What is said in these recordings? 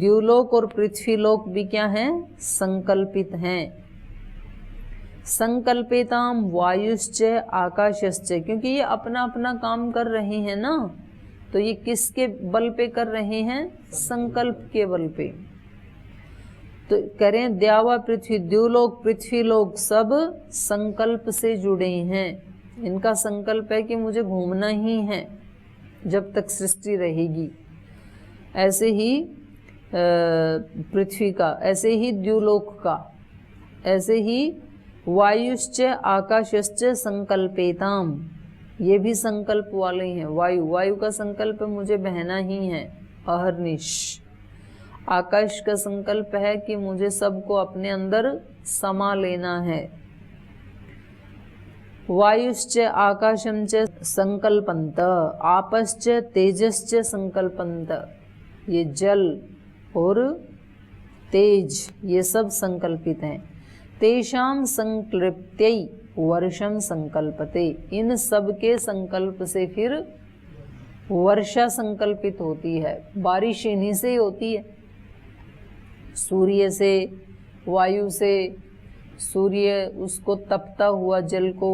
द्युलोक और पृथ्वीलोक भी क्या हैं? संकल्पित हैं। संकल्पिताम वायुश्च आकाशश्च, क्योंकि ये अपना अपना काम कर रहे हैं ना, तो ये किसके बल पे कर रहे हैं? संकल्प के बल पे। तो करें द्यावा पृथ्वी, द्युलोक पृथ्वीलोक सब संकल्प से जुड़े हैं। इनका संकल्प है कि मुझे घूमना ही है जब तक सृष्टि रहेगी। ऐसे ही पृथ्वी का, ऐसे ही द्युलोक का, ऐसे ही वायुश्च आकाशश्च संकल्पेताम, ये भी संकल्प वाले हैं। वायु का संकल्प मुझे बहना ही है अहर्निश। आकाश का संकल्प है कि मुझे सबको अपने अंदर समा लेना है। वायुश्च आकाशम च संकल्पन्त, आपश्च तेजश्च संकल्पन्त, ये जल और तेज ये सब संकल्पित हैं। तेषाम संक्लिप्त्यै वर्षम संकल्पते, इन सब के संकल्प से फिर वर्षा संकल्पित होती है। बारिश इन्हीं से ही होती है, सूर्य से, वायु से। सूर्य उसको तपता हुआ जल को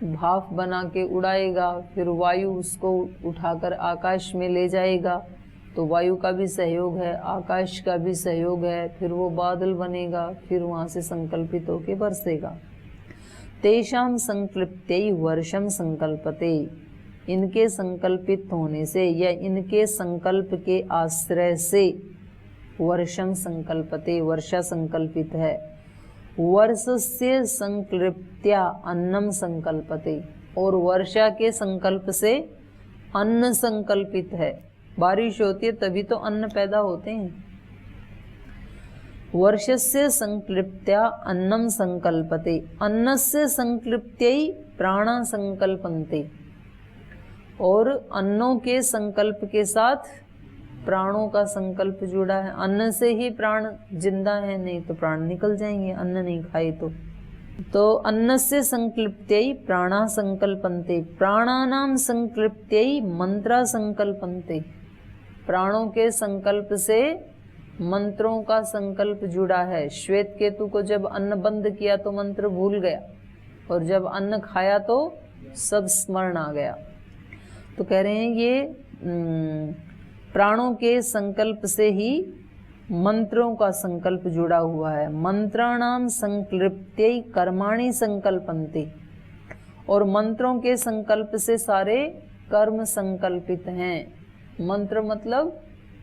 भाप बना के उड़ाएगा, फिर वायु उसको उठाकर आकाश में ले जाएगा, तो वायु का भी सहयोग है, आकाश का भी सहयोग है, फिर वो बादल बनेगा, फिर वहाँ से संकल्पित होके बरसेगा। तेषाम संक्लिप्त्यै वर्षम संकल्पते, इनके संकल्पित होने से या इनके संकल्प के आश्रय से वर्षम संकल्पते, वर्षा संकल्पित है। वर्षस्य संक्लिप्त्या अन्नम संकल्पते, और वर्षा के संकल्प से अन्न संकल्पित है। बारिश होती है तभी तो अन्न पैदा होते हैं। वर्षस्य संक्लिप्त्या अन्नम संकल्पते, अन्नस्य संक्लिप्त्यै प्राणा संकल्पन्ते, और अन्नों के संकल्प के साथ प्राणों का संकल्प जुड़ा है। अन्न से ही प्राण जिंदा है, नहीं तो प्राण निकल जाएंगे अन्न नहीं खाए तो अन्नस्य संक्लिप्त्यै प्राणा संकल्पन्ते, प्राणानाम संक्लिप्त्यै मंत्रा संकल्पन्ते, प्राणों के संकल्प से मंत्रों का संकल्प जुड़ा है। श्वेत केतु को जब अन्न बंद किया तो मंत्र भूल गया, और जब अन्न खाया तो सब स्मरण आ गया। तो कह रहे हैं ये प्राणों के संकल्प से ही मंत्रों का संकल्प जुड़ा हुआ है। मंत्राणाम संक्लिप्त्यै कर्माणि संकल्पन्ते, और मंत्रों के संकल्प से सारे कर्म संकल्पित हैं। मंत्र मतलब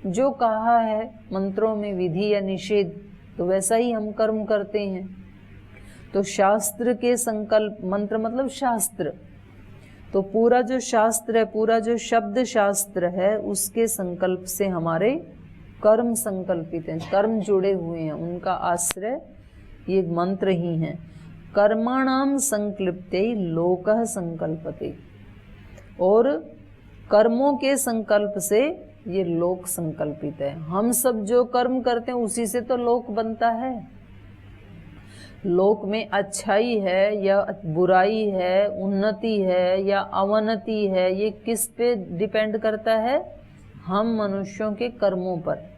जो कहा है मंत्रों में विधि या निषेध, तो वैसा ही हम कर्म करते हैं। तो शास्त्र के संकल्प, मंत्र मतलब शास्त्र, तो पूरा जो शास्त्र है, पूरा जो शब्द शास्त्र है, उसके संकल्प से हमारे कर्म संकल्पित हैं, कर्म जुड़े हुए हैं, उनका आश्रय ये मंत्र ही हैं। कर्माणाम संक्लिप्त्यै लोकः संकल्पते, और कर्मों के संकल्प से ये लोक संकल्पित है। हम सब जो कर्म करते हैं उसी से तो लोक बनता है। लोक में अच्छाई है या बुराई है, उन्नति है या अवनति है, ये किस पे डिपेंड करता है? हम मनुष्यों के कर्मों पर।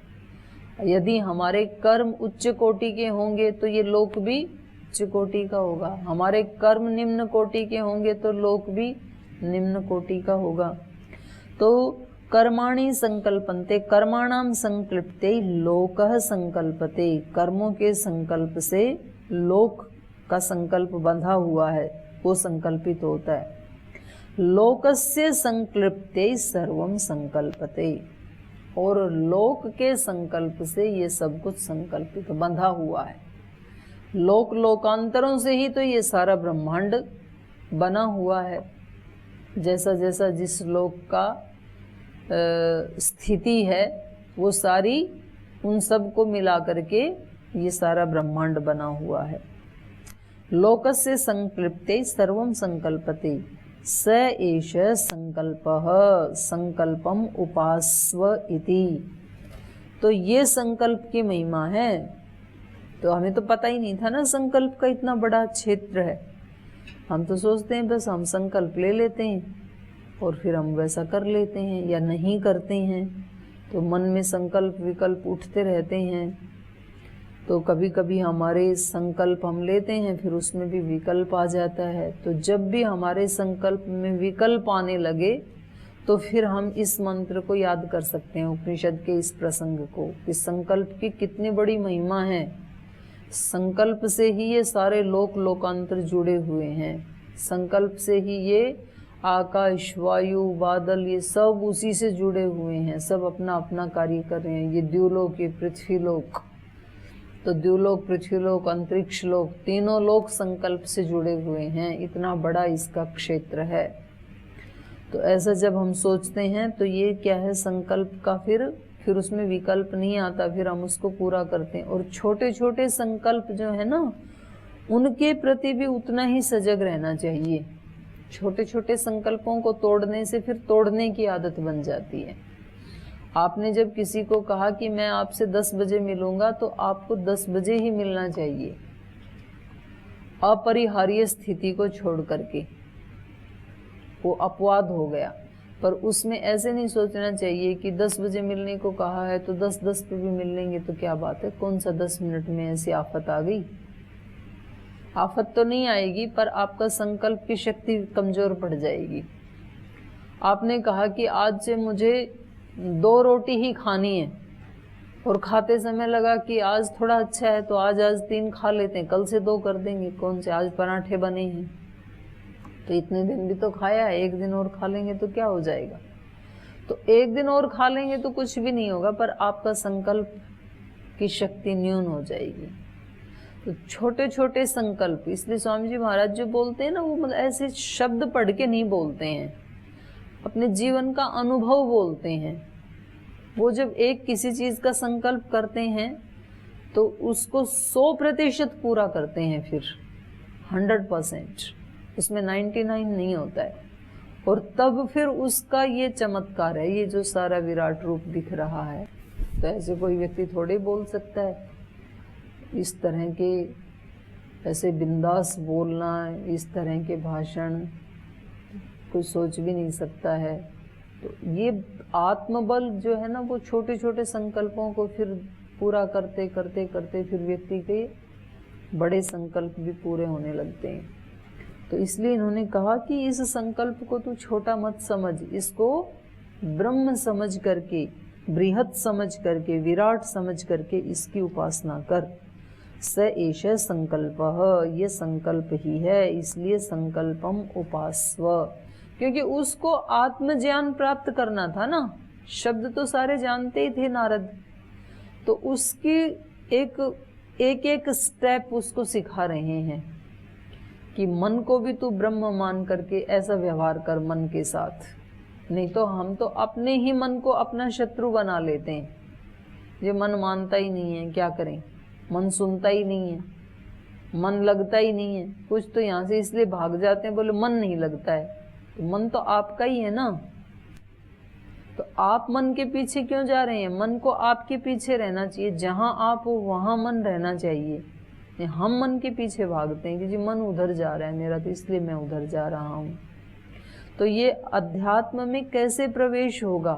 यदि हमारे कर्म उच्च कोटि के होंगे तो ये लोक भी उच्च कोटि का होगा, हमारे कर्म निम्न कोटि के होंगे तो लोक भी निम्न कोटि का होगा। तो कर्माणि संकल्पन्ते, कर्माणाम संकल्पते लोकः संकल्पते, कर्मों के संकल्प से लोक का संकल्प बंधा हुआ है, वो संकल्पित होता है। लोकस्य संकल्पते सर्वम संकल्पते, और लोक के संकल्प से ये सब कुछ संकल्पित बंधा हुआ है। लोक लोकांतरों से ही तो ये सारा ब्रह्मांड बना हुआ है। जैसा जैसा जिस लोक का स्थिति है वो सारी उन सब को मिला करके ये सारा ब्रह्मांड बना हुआ है। लोकस्य संकल्पते सर्वम संकल्पते, स एष संकल्पः संकल्पम उपास्व इति। तो ये संकल्प की महिमा है। तो हमें तो पता ही नहीं था ना संकल्प का इतना बड़ा क्षेत्र है। हम तो सोचते हैं बस हम संकल्प ले लेते हैं और फिर हम वैसा कर लेते हैं या नहीं करते हैं। तो मन में संकल्प विकल्प उठते रहते हैं। तो कभी कभी हमारे संकल्प हम लेते हैं, फिर उसमें भी विकल्प आ जाता है। तो जब भी हमारे संकल्प में विकल्प आने लगे तो फिर हम इस मंत्र को याद कर सकते हैं, उपनिषद के इस प्रसंग को, कि संकल्प की कितनी बड़ी महिमा है। संकल्प से ही ये सारे लोक लोकांतर जुड़े हुए हैं। संकल्प से ही ये आकाश, वायु, बादल, ये सब उसी से जुड़े हुए हैं। सब अपना अपना कार्य कर रहे हैं। ये द्युलोक, ये पृथ्वीलोक, तो द्युलोक, पृथ्वीलोक, अंतरिक्ष लोक, तीनों लोक संकल्प से जुड़े हुए हैं। इतना बड़ा इसका क्षेत्र है। तो ऐसा जब हम सोचते हैं तो ये क्या है, संकल्प का फिर उसमें विकल्प नहीं आता, फिर हम उसको पूरा करते हैं। और छोटे छोटे संकल्प जो है ना, उनके प्रति भी उतना ही सजग रहना चाहिए। छोटे छोटे संकल्पों को तोड़ने से फिर तोड़ने की आदत बन जाती है। आपने जब किसी को कहा कि मैं आपसे 10 बजे मिलूंगा, तो आपको 10 बजे ही मिलना चाहिए, अपरिहार्य स्थिति को छोड़ करके। वो अपवाद हो गया। पर उसमें ऐसे नहीं सोचना चाहिए कि 10 बजे मिलने को कहा है तो 10:10 पे भी मिल लेंगे तो क्या बात है, कौन सा 10 मिनट में ऐसी आफत आ गई। आफत तो नहीं आएगी, पर आपका संकल्प की शक्ति कमजोर पड़ जाएगी। आपने कहा कि आज से मुझे 2 रोटी ही खानी है, और खाते समय लगा कि आज थोड़ा अच्छा है तो आज 3 खा लेते हैं, कल से 2 कर देंगे, कौन से आज पराठे बने हैं तो इतने दिन भी तो खाया है, 1 दिन और खा लेंगे तो क्या हो जाएगा। तो 1 दिन और खा लेंगे तो कुछ भी नहीं होगा, पर आपका संकल्प की शक्ति न्यून हो जाएगी। तो छोटे छोटे संकल्प, इसलिए स्वामी जी महाराज जो बोलते हैं ना, वो मतलब ऐसे शब्द पढ़ के नहीं बोलते हैं, अपने जीवन का अनुभव बोलते हैं। वो जब एक किसी चीज का संकल्प करते हैं तो उसको 100% पूरा करते हैं, फिर 100%, उसमें 99 नहीं होता है। और तब फिर उसका ये चमत्कार है, ये जो सारा विराट रूप दिख रहा है। तो ऐसे कोई व्यक्ति थोड़े बोल सकता है इस तरह के, ऐसे बिंदास बोलना, इस तरह के भाषण कोई सोच भी नहीं सकता है। तो ये आत्मबल जो है ना, वो छोटे छोटे संकल्पों को फिर पूरा करते करते करते फिर व्यक्ति के बड़े संकल्प भी पूरे होने लगते हैं। तो इसलिए इन्होंने कहा कि इस संकल्प को तू छोटा मत समझ, इसको ब्रह्म समझ करके, बृहत समझ करके, विराट समझ करके इसकी उपासना कर। स एष संकल्पः, ये संकल्प ही है, इसलिए संकल्पम उपास्व, क्योंकि उसको आत्मज्ञान प्राप्त करना था ना। शब्द तो सारे जानते ही थे नारद, तो उसकी एक स्टेप उसको सिखा रहे हैं कि मन को भी तू ब्रह्म मान करके ऐसा व्यवहार कर मन के साथ। नहीं तो हम तो अपने ही मन को अपना शत्रु बना लेते हैं। ये मन मानता ही नहीं है, क्या करें, मन सुनता ही नहीं है, मन लगता ही नहीं है। कुछ तो यहाँ से इसलिए भाग जाते हैं, बोले मन नहीं लगता है। तो मन तो आपका ही है ना, तो आप मन के पीछे क्यों जा रहे हैं। मन को आपके पीछे रहना चाहिए, जहां आप हो वहां मन रहना चाहिए। हम मन के पीछे भागते हैं कि जी मन उधर जा रहा है मेरा, तो इसलिए मैं उधर जा रहा हूँ। तो ये अध्यात्म में कैसे प्रवेश होगा,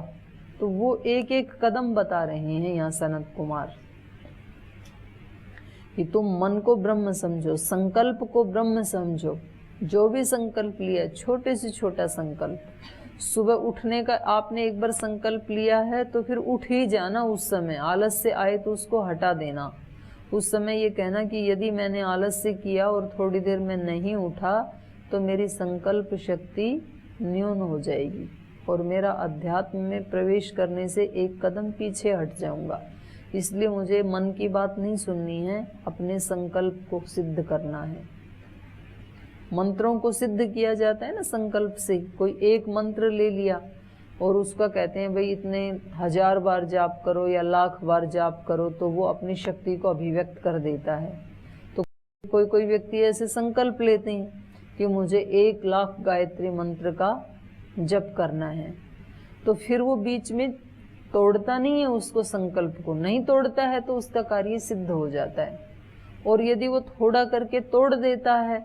तो वो एक एक कदम बता रहे हैं यहाँ सनत कुमार, कि तुम मन को ब्रह्म समझो, संकल्प को ब्रह्म समझो। जो भी संकल्प लिया, छोटे से छोटा संकल्प, सुबह उठने का आपने एक बार संकल्प लिया है तो फिर उठ ही जाना। उस समय आलस से आए तो उसको हटा देना। उस समय ये कहना कि यदि मैंने आलस से किया और थोड़ी देर में नहीं उठा तो मेरी संकल्प शक्ति न्यून हो जाएगी और मेरा अध्यात्म में प्रवेश करने से एक कदम पीछे हट जाऊंगा। इसलिए मुझे मन की बात नहीं सुननी है, अपने संकल्प को सिद्ध करना है। मंत्रों को सिद्ध किया जाता है ना संकल्प से। कोई एक मंत्र ले लिया और उसका कहते हैं भाई इतने 1000 बार जाप करो या 1,00,000 बार जाप करो, तो वो अपनी शक्ति को अभिव्यक्त कर देता है। तो कोई व्यक्ति ऐसे संकल्प लेते हैं कि मुझे 1,00,000 गायत्री मंत्र का जप करना है, तो फिर वो बीच में तोड़ता नहीं है उसको, संकल्प को नहीं तोड़ता है तो उसका कार्य सिद्ध हो जाता है। और यदि वो थोड़ा करके तोड़ देता है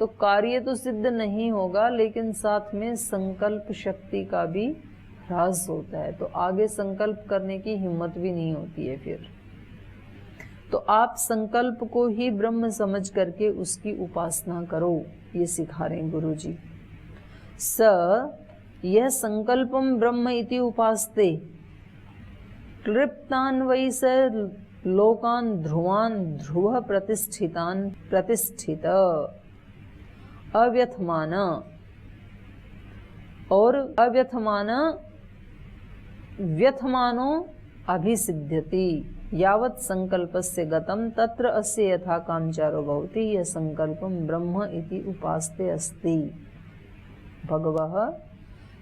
तो कार्य तो सिद्ध नहीं होगा, लेकिन साथ में संकल्प शक्ति का भी ह्रास होता है, तो आगे संकल्प करने की हिम्मत भी नहीं होती है फिर। तो आप संकल्प को ही ब्रह्म समझ करके उसकी उपासना करो, ये सिखा रहे हैं गुरु जी। स यह संकल्पम ब्रह्म इति उपास्ते क्लिप्तान वै स लोकान ध्रुवान ध्रुव प्रतिष्ठितान प्रतिष्ठित अव्यथमान, और अव्यथमान व्यथमानो अभिसिद्ध्यति यावत् संकल्पस्य गतम तत्र अस्य यथा कामचारो भवति यह संकल्पम ब्रह्म इति उपास्ते अस्ति। भगवः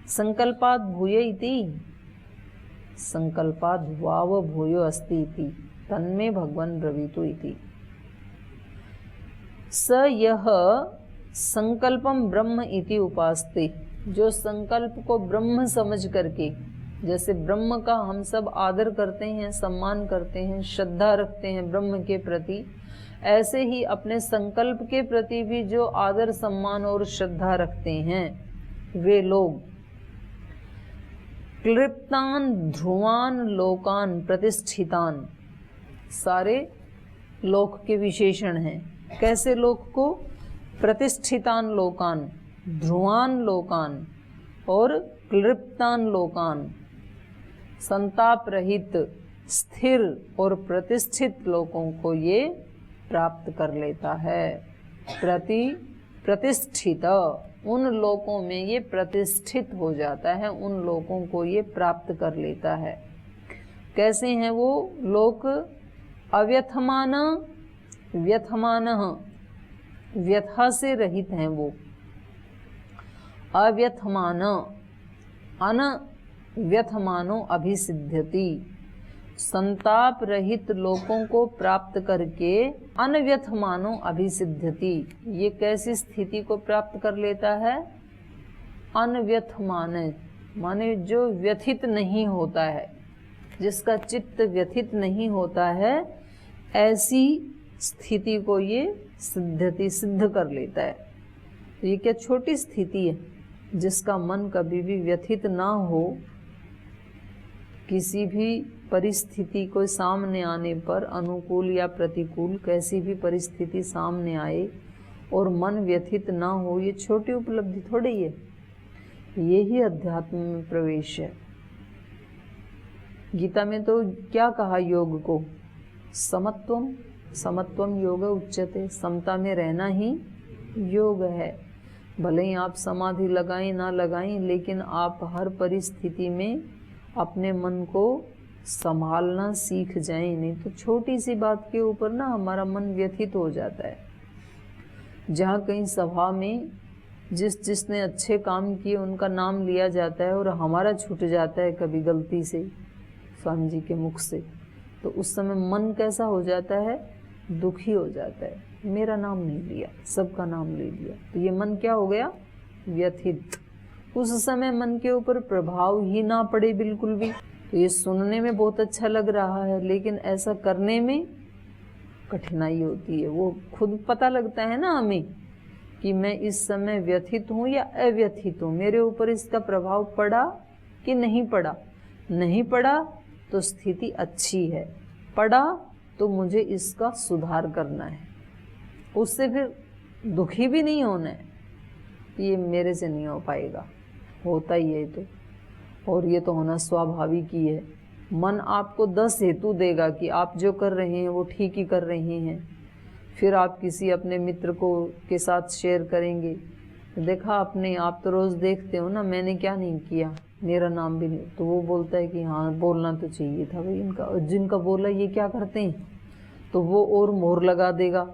संकल्पात् भूय इति संकल्पात् वाव भूयो अस्ति इति तन्मे भगवान ब्रवीतु इति। स यह संकल्पम ब्रह्म इति उपास्ते, जो संकल्प को ब्रह्म समझ करके, जैसे ब्रह्म का हम सब आदर करते हैं, सम्मान करते हैं, श्रद्धा रखते हैं ब्रह्म के प्रति, ऐसे ही अपने संकल्प के प्रति भी जो आदर सम्मान और श्रद्धा रखते हैं वे लोग क्लिप्तान ध्रुवान लोकान प्रतिष्ठितान, सारे लोक के विशेषण हैं। कैसे लोक को? प्रतिष्ठितान लोकान, ध्रुवान लोकान और क्लिप्तान लोकान, संताप रहित, स्थिर और प्रतिष्ठित लोगों को ये प्राप्त कर लेता है। प्रतिष्ठित, उन लोकों में ये प्रतिष्ठित हो जाता है, उन लोगों को ये प्राप्त कर लेता है। कैसे हैं वो लोक? अव्यथमान, व्यथमान, व्यथा से रहित हैं वो। अव्यथमान, अनव्यथमानो अभिसिद्ध्यति, संताप रहित लोगों को प्राप्त करके अनव्यथमानो अभिसिद्ध्यति, ये कैसी स्थिति को प्राप्त कर लेता है? अनव्यथमान माने जो व्यथित नहीं होता है, जिसका चित्त व्यथित नहीं होता है, ऐसी स्थिति को ये सिद्ध्यति, सिद्ध कर लेता है। तो ये क्या छोटी स्थिति है? जिसका मन कभी भी व्यथित ना हो, किसी भी परिस्थिति को सामने आने पर, अनुकूल या प्रतिकूल कैसी भी परिस्थिति सामने आए और मन व्यथित ना हो, ये छोटी उपलब्धि थोड़ी है। यही अध्यात्म में प्रवेश है। गीता में तो क्या कहा योग को? समत्वम, समत्वम योग उच्यते, समता में रहना ही योग है। भले ही आप समाधि लगाएं ना लगाएं, लेकिन आप हर परिस्थिति में अपने मन को संभालना सीख जाएं, नहीं तो छोटी सी बात के ऊपर ना हमारा मन व्यथित हो जाता है। जहाँ कहीं सभा में जिसने अच्छे काम किए उनका नाम लिया जाता है और हमारा छूट जाता है कभी गलती से स्वामी जी के मुख से, तो उस समय मन कैसा हो जाता है? दुखी हो जाता है। मेरा नाम नहीं लिया, सबका नाम ले लिया, तो ये मन क्या हो गया? व्यथित। उस समय मन के ऊपर प्रभाव ही ना पड़े बिल्कुल भी, तो ये सुनने में बहुत अच्छा लग रहा है, लेकिन ऐसा करने में कठिनाई होती है। वो खुद पता लगता है ना हमें कि मैं इस समय व्यथित हूँ या अव्यथित हूँ, मेरे ऊपर इसका प्रभाव पड़ा कि नहीं पड़ा। नहीं पड़ा तो स्थिति अच्छी है, पड़ा तो मुझे इसका सुधार करना है, उससे फिर दुखी भी नहीं होना है। ये मेरे से नहीं हो पाएगा, होता ही है तो, और ये तो होना स्वाभाविक ही है। मन आपको 10 हेतु देगा कि आप जो कर रहे हैं वो ठीक ही कर रहे हैं। फिर आप किसी अपने मित्र को के साथ शेयर करेंगे, देखा आपने, आप तो रोज़ देखते हो ना, मैंने क्या नहीं किया, मेरा नाम भी नहीं, तो वो बोलता है कि हाँ बोलना तो चाहिए था भाई इनका, और जिनका बोला ये क्या करते हैं, तो वो और मोहर लगा देगा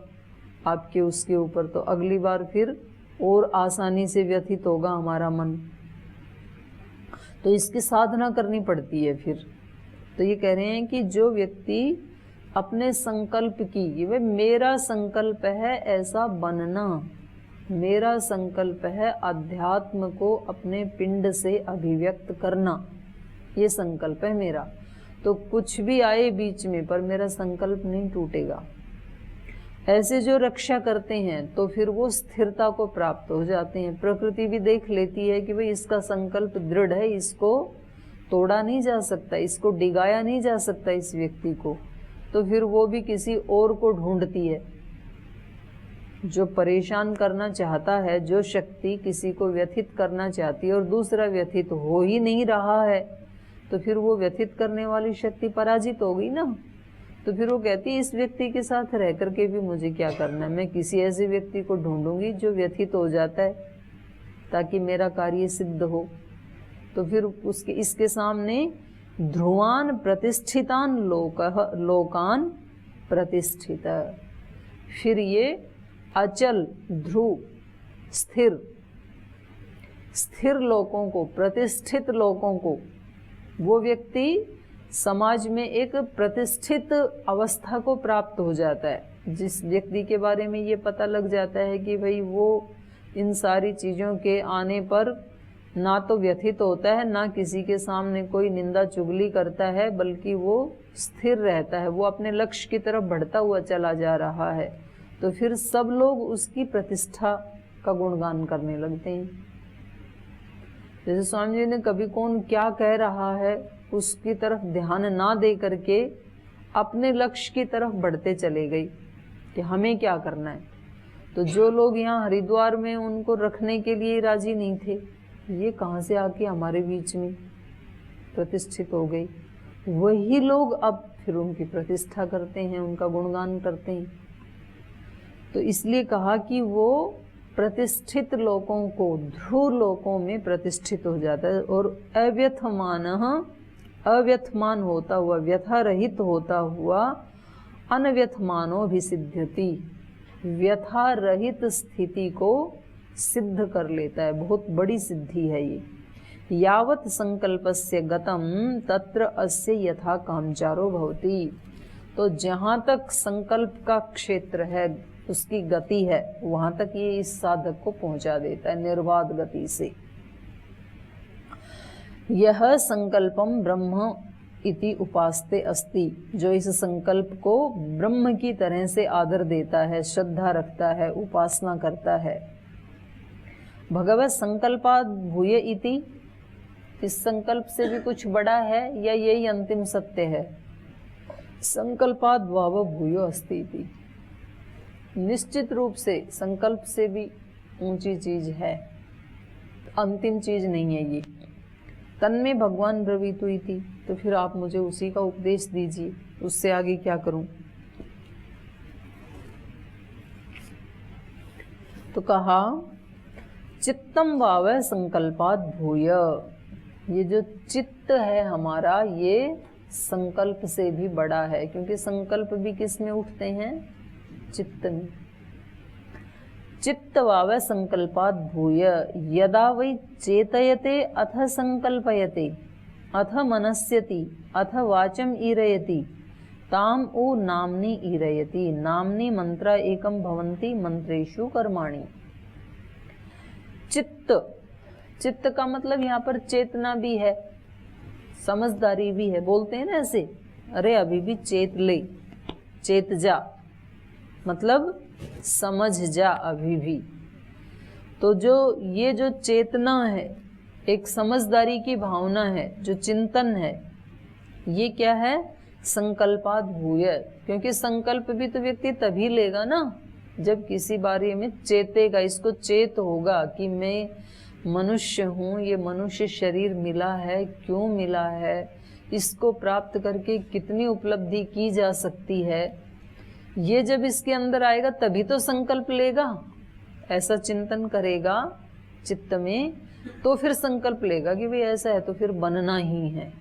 आपके उसके ऊपर, तो अगली बार फिर और आसानी से व्यथित होगा हमारा मन। तो इसकी साधना करनी पड़ती है फिर। तो ये कह रहे हैं कि जो व्यक्ति अपने संकल्प की, ये मेरा संकल्प है ऐसा बनना, मेरा संकल्प है अध्यात्म को अपने पिंड से अभिव्यक्त करना, ये संकल्प है मेरा, तो कुछ भी आए बीच में पर मेरा संकल्प नहीं टूटेगा। ऐसे जो रक्षा करते हैं तो फिर वो स्थिरता को प्राप्त हो जाते हैं। प्रकृति भी देख लेती है कि भाई इसका संकल्प दृढ़ है, इसको तोड़ा नहीं जा सकता, इसको डिगाया नहीं जा सकता इस व्यक्ति को, तो फिर वो भी किसी और को ढूंढती है। जो परेशान करना चाहता है, जो शक्ति किसी को व्यथित करना चाहती है और दूसरा व्यथित हो ही नहीं रहा है, तो फिर वो व्यथित करने वाली शक्ति पराजित हो गई ना। तो फिर वो कहती है इस व्यक्ति के साथ रह करके भी मुझे क्या करना है, मैं किसी ऐसे व्यक्ति को ढूंढूंगी जो व्यथित हो जाता है ताकि मेरा कार्य सिद्ध हो। तो फिर उसके इसके सामने ध्रुवान प्रतिष्ठितान लोकान प्रतिष्ठित, फिर ये अचल ध्रुव स्थिर लोकों को, प्रतिष्ठित लोकों को, वो व्यक्ति समाज में एक प्रतिष्ठित अवस्था को प्राप्त हो जाता है। जिस व्यक्ति के बारे में ये पता लग जाता है कि भाई वो इन सारी चीज़ों के आने पर ना तो व्यथित होता है, ना किसी के सामने कोई निंदा चुगली करता है, बल्कि वो स्थिर रहता है, वो अपने लक्ष्य की तरफ बढ़ता हुआ चला जा रहा है, तो फिर सब लोग उसकी प्रतिष्ठा का गुणगान करने लगते हैं। जैसे स्वामी जी ने कभी कौन क्या कह रहा है उसकी तरफ ध्यान ना दे करके अपने लक्ष्य की तरफ बढ़ते चले गए कि हमें क्या करना है। तो जो लोग यहाँ हरिद्वार में उनको रखने के लिए राजी नहीं थे, ये कहाँ से आके हमारे बीच में प्रतिष्ठित हो गई। वही लोग अब फिर उनकी प्रतिष्ठा करते हैं, उनका गुणगान करते हैं। तो इसलिए कहा कि वो प्रतिष्ठित लोगों को ध्रुव लोकों में प्रतिष्ठित हो जाता है और अव्यथमान होता हुआ, व्यथा रहित होता हुआ अनव्यथमानो भी सिद्ध्यति, व्यथा रहित स्थिति को सिद्ध कर लेता है। बहुत बड़ी सिद्धि है ये। यावत संकल्पस्य गतम तत्र अस्य यथा कामचारो भवति। तो जहाँ तक संकल्प का क्षेत्र है, उसकी गति है, वहाँ तक ये इस साधक को पहुँचा देता है निर्बाध गति से। यह संकल्पम ब्रह्म इति उपास्ते अस्ति, जो इस संकल्प को ब्रह्म की तरह से आदर देता है, श्रद्धा रखता है, उपासना करता है। भगवत संकल्पाद भूय इति, इस संकल्प से भी कुछ बड़ा है या यही अंतिम सत्य है? संकल्पाद भाव भूयो अस्ति इति, निश्चित रूप से संकल्प से भी ऊंची चीज है, अंतिम चीज नहीं है ये। तन्मे भगवान ब्रवीतु इति, तो फिर आप मुझे उसी का उपदेश दीजिए, उससे आगे क्या करूं? तो कहा चित्तम भाव संकल्पाद भूय, ये जो चित्त है हमारा, ये संकल्प से भी बड़ा है, क्योंकि संकल्प भी किस में उठते हैं? चित्त में। चित्त भाव संकल्पाद भूय यदा वै चेतयते अथ संकल्पयते अथ मनस्यति अथ वाचम ईरयति ताम ओ नाम्नि ईरयति, नाम्नि मंत्रा एकम भवन्ति मंत्रेषु कर्माणि। चित्त, चित्त का मतलब यहाँ पर चेतना भी है, समझदारी भी है। बोलते हैं ना ऐसे, अरे अभी भी चेत ले, चेत जा, मतलब समझ जा अभी भी। तो जो ये जो चेतना है, एक समझदारी की भावना है, जो चिंतन है, ये क्या है? संकल्पाद भूय। क्योंकि संकल्प भी तो व्यक्ति तभी लेगा ना जब किसी बारे में चेतेगा, इसको चेत होगा कि मैं मनुष्य हूँ, ये मनुष्य शरीर मिला है, क्यों मिला है, इसको प्राप्त करके कितनी उपलब्धि की जा सकती है। ये जब इसके अंदर आएगा तभी तो संकल्प लेगा, ऐसा चिंतन करेगा चित्त में, तो फिर संकल्प लेगा कि भाई ऐसा है तो फिर बनना ही है,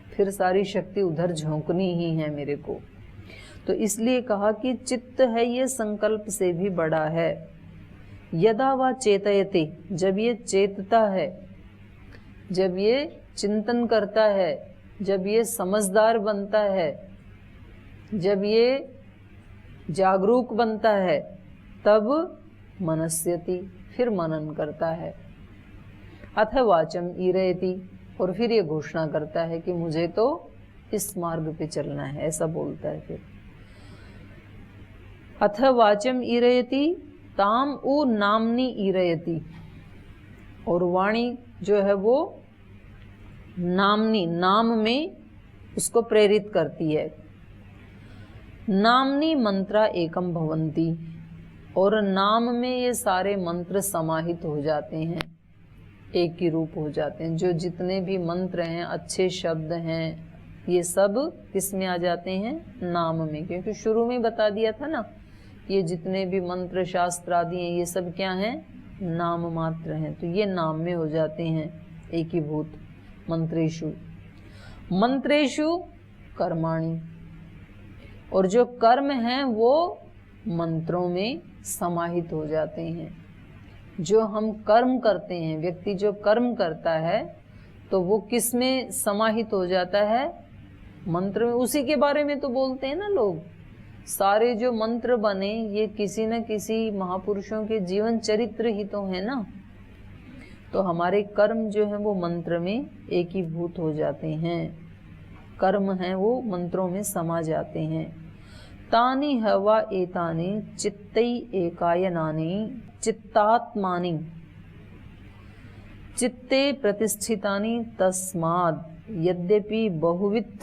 फिर सारी शक्ति उधर झोंकनी ही है मेरे को। तो इसलिए कहा कि चित्त है ये संकल्प से भी बड़ा है। यदा वा चेतयते, जब ये चेतता है, जब ये चिंतन करता है, जब ये समझदार बनता है, जब ये जागरूक बनता है, तब मनस्यति, फिर मनन करता है। अथ वाचम ईरयति, और फिर ये घोषणा करता है कि मुझे तो इस मार्ग पे चलना है, ऐसा बोलता है। फिर अथ वाचम ईरयति ताम उ नाम्नि ईरयति, और वाणी जो है वो नामनी, नाम में उसको प्रेरित करती है। नामनी मंत्रा एकम भवंती, और नाम में ये सारे मंत्र समाहित हो जाते हैं, एक ही रूप हो जाते हैं। जो जितने भी मंत्र हैं, अच्छे शब्द हैं, ये सब किस में आ जाते हैं? नाम में। क्योंकि शुरू में बता दिया था ना, ये जितने भी मंत्र शास्त्र आदि हैं, ये सब क्या हैं? नाम मात्र हैं। तो ये नाम में हो जाते हैं एकीभूत। मंत्रेषु, मंत्रेषु कर्माणि, और जो कर्म हैं वो मंत्रों में समाहित हो जाते हैं। जो हम कर्म करते हैं, व्यक्ति जो कर्म करता है तो वो किस में समाहित हो जाता है? मंत्र में। उसी के बारे में तो बोलते हैं ना लोग। सारे जो मंत्र बने ये किसी न किसी महापुरुषों के जीवन चरित्र ही तो है ना। तो हमारे कर्म जो है वो मंत्र में एकीभूत हो जाते हैं। कर्म हैं वो मंत्रों में समा जाते हैं। तानि हवा एतानि चित्तै एकायनानि चित्तात्मानि चित्ते प्रतिष्ठितानि तस्माद् यद्यपि बहुविध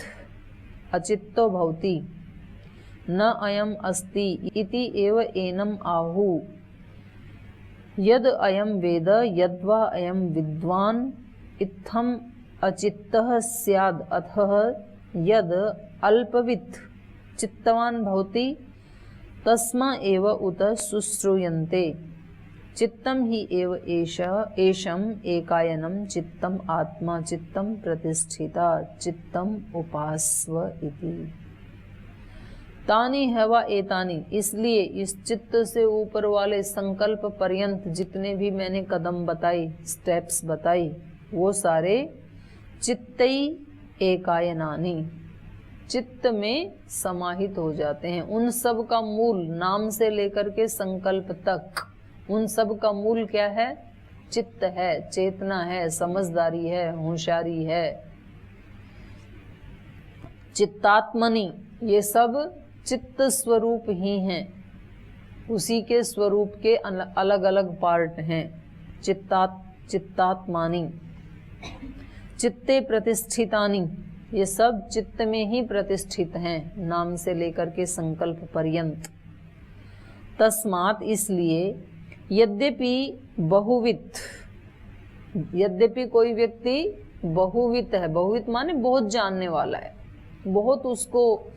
अचित्तो भवति न अयम् अस्ति इति एव एनम् आहु। यद अयं वेद यद्वा अयं विद्वान् इत्थम् अचित्तः स्याद् अथः यद अल्पवित् चित्तवान् भवति तस्मा एव उत शुश्रूयन्ते। चित्तम ही एव एषम् एकायनं चित्तम आत्मा चित्तम प्रतिष्ठिता चित्तम उपास्व इति। तानि हवा एतानि, इसलिए इस चित्त से ऊपर वाले संकल्प पर्यंत जितने भी मैंने कदम बताई, स्टेप्स बताई, वो सारे चित्तई एकायनानि, चित्त में समाहित हो जाते हैं। उन सब का मूल, नाम से लेकर के संकल्प तक, उन सब का मूल क्या है? चित्त है, चेतना है, समझदारी है, होशियारी है। चित्तात्मनि, ये सब चित्त स्वरूप ही हैं, उसी के स्वरूप के अलग अलग पार्ट हैं। चित्तात्मानि, चित्ते प्रतिष्ठितानि, ये सब चित्त में ही प्रतिष्ठित हैं, नाम से लेकर के संकल्प पर्यंत। तस्मात्, इसलिए, यद्यपि बहुवित, यद्यपि कोई व्यक्ति बहुवित है, बहुवित माने बहुत जानने वाला है, बहुत उसको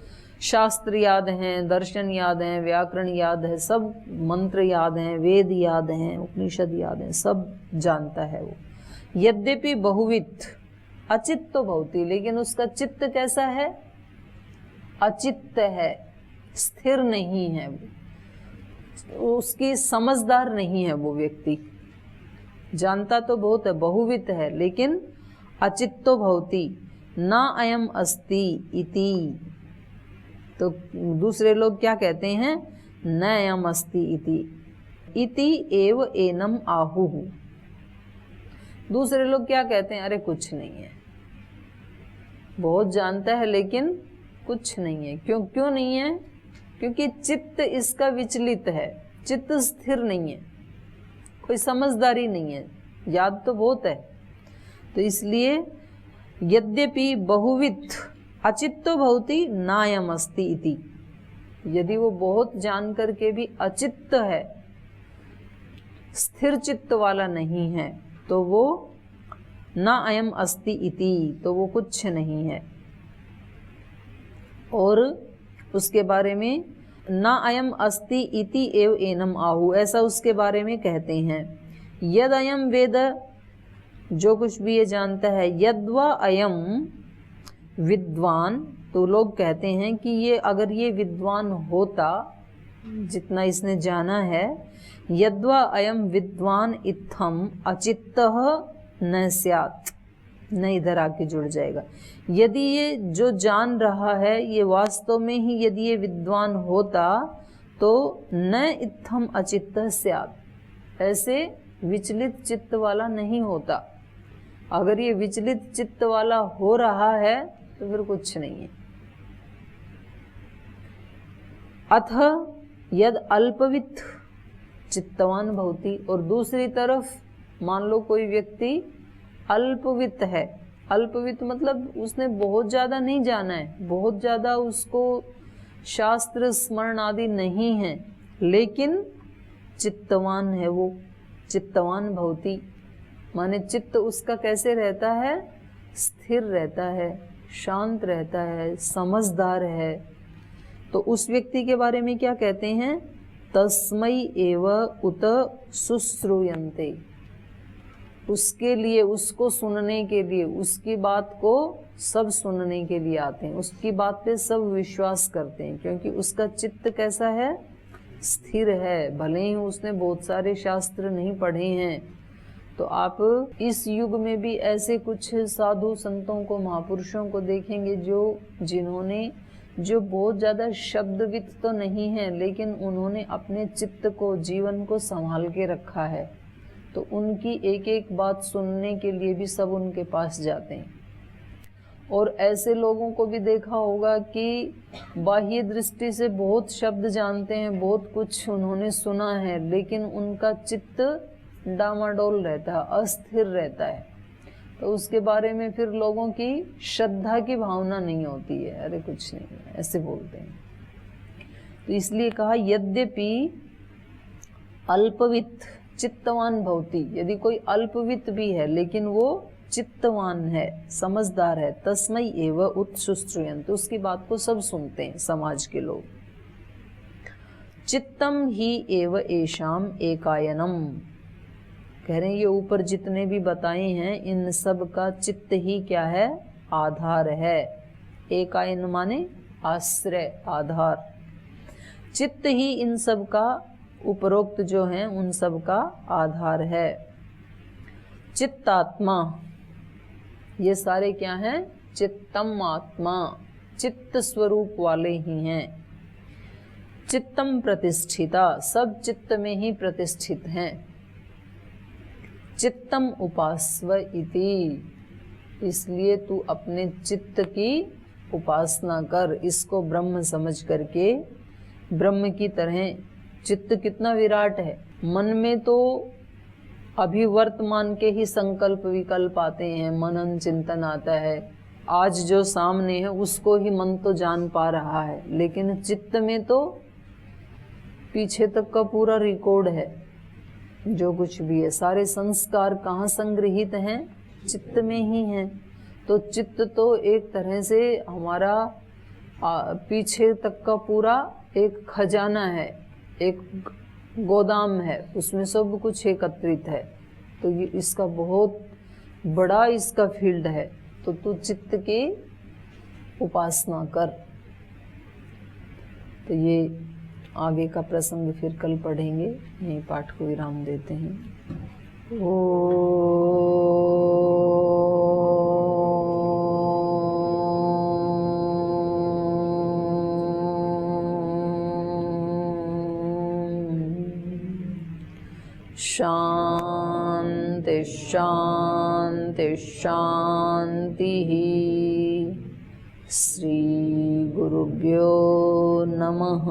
शास्त्र याद हैं, दर्शन याद हैं, व्याकरण याद है, सब मंत्र याद हैं, वेद याद हैं, उपनिषद याद हैं, सब जानता है वो। यद्यपि बहुवित अचित्तो भवति, लेकिन उसका चित्त कैसा है? अचित्त है, स्थिर नहीं है, उसकी समझदार नहीं है वो व्यक्ति। जानता तो बहुत है, बहुवित है, लेकिन अचित्तो भवति न अयम अस्ति इति। तो दूसरे लोग क्या कहते हैं? न अयम अस्ति इति, इति एव एनम आहुः। दूसरे लोग क्या कहते हैं? अरे कुछ नहीं है, बहुत जानता है लेकिन कुछ नहीं है। क्यों नहीं है? क्योंकि चित्त इसका विचलित है, चित्त स्थिर नहीं है, कोई समझदारी नहीं है, याद तो बहुत है। तो इसलिए यद्यपि बहुवित अचित्तो भवति नायम अस्ति इति, यदि वो बहुत जान करके भी अचित्त है, स्थिर चित्त वाला नहीं है, तो वो ना अयम अस्ति इति, तो वो कुछ नहीं है। और उसके बारे में ना अयम अस्ति इति एव एनम आहु, ऐसा उसके बारे में कहते हैं। यद अयम वेद, जो कुछ भी ये जानता है, यद्वा अयम विद्वान, तो लोग कहते हैं कि ये अगर ये विद्वान होता, जितना इसने जाना है, यद्वा अयम विद्वान इत्थम अचित्तः न स्यात्, न इधर आके जुड़ जाएगा। यदि ये जो जान रहा है ये वास्तव में ही यदि ये विद्वान होता तो न इत्थम अचित्तः स्यात्, ऐसे विचलित चित्त वाला नहीं होता। अगर ये विचलित चित्त वाला हो रहा है तो फिर कुछ नहीं है। अथ यद अल्पवित चित्तवान भवति, और दूसरी तरफ मान लो कोई व्यक्ति अल्पवित है, अल्पवित्त मतलब उसने बहुत ज़्यादा नहीं जाना है, बहुत ज़्यादा उसको शास्त्र स्मरण आदि नहीं है, लेकिन चित्तवान है वो। चित्तवान भवति माने चित्त उसका कैसे रहता है, स्थिर रहता है, शांत रहता है, समझदार है। तो उस व्यक्ति के बारे में क्या कहते हैं, तस्मै एव उत शुश्रूयन्ते, उसके लिए, उसको सुनने के लिए, उसकी बात को सब सुनने के लिए आते हैं, उसकी बात पे सब विश्वास करते हैं, क्योंकि उसका चित्त कैसा है, स्थिर है। भले ही उसने बहुत सारे शास्त्र नहीं पढ़े हैं। तो आप इस युग में भी ऐसे कुछ साधु संतों को, महापुरुषों को देखेंगे जिन्होंने जो बहुत ज़्यादा शब्दविद तो नहीं है, लेकिन उन्होंने अपने चित्त को, जीवन को संभाल के रखा है। तो उनकी एक एक बात सुनने के लिए भी सब उनके पास जाते हैं। और ऐसे लोगों को भी देखा होगा कि बाह्य दृष्टि से बहुत शब्द जानते हैं, बहुत कुछ उन्होंने सुना है, लेकिन उनका चित्त डामाडोल रहता है, अस्थिर रहता है। तो उसके बारे में फिर लोगों की श्रद्धा की भावना नहीं होती है, अरे कुछ नहीं, ऐसे बोलते हैं। तो इसलिए कहा यद्यपि अल्पवित्त चित्तवान भवति, यदि कोई अल्पवित्त भी है लेकिन वो चित्तवान है, समझदार है, तस्मै एव उत्शुश्रूयन्ते, उसकी बात को सब सुनते हैं समाज के लोग। चित्तम ही एव एषाम एकायनम, कह रहे हैं ये ऊपर जितने भी बताए हैं इन सब का चित्त ही क्या है, आधार है। एकायन माने आश्रय, आधार। चित्त ही इन सब का, उपरोक्त जो हैं उन सब का आधार है। चित्तात्मा, ये सारे क्या हैं, चित्तम आत्मा, चित्त स्वरूप वाले ही हैं। चित्तम प्रतिष्ठिता, सब चित्त में ही प्रतिष्ठित हैं। चित्तम उपास्व इति, इसलिए तू अपने चित्त की उपासना कर, इसको ब्रह्म समझ करके ब्रह्म की तरह। चित्त कितना विराट है, मन में तो अभी वर्तमान के ही संकल्प विकल्प आते हैं, मनन चिंतन आता है, आज जो सामने है उसको ही मन तो जान पा रहा है, लेकिन चित्त में तो पीछे तक का पूरा रिकॉर्ड है। जो कुछ भी है, सारे संस्कार कहाँ संग्रहित हैं, चित्त में ही हैं। तो चित्त तो एक तरह से हमारा पीछे तक का पूरा एक खजाना है, एक गोदाम है, उसमें सब कुछ एकत्रित है। तो ये इसका बहुत बड़ा इसका फील्ड है। तो तू चित्त की उपासना कर। तो ये आगे का प्रसंग फिर कल पढ़ेंगे, यही पाठ को विराम देते हैं। शांति शांति शांति। श्री गुरुभ्यो नमः।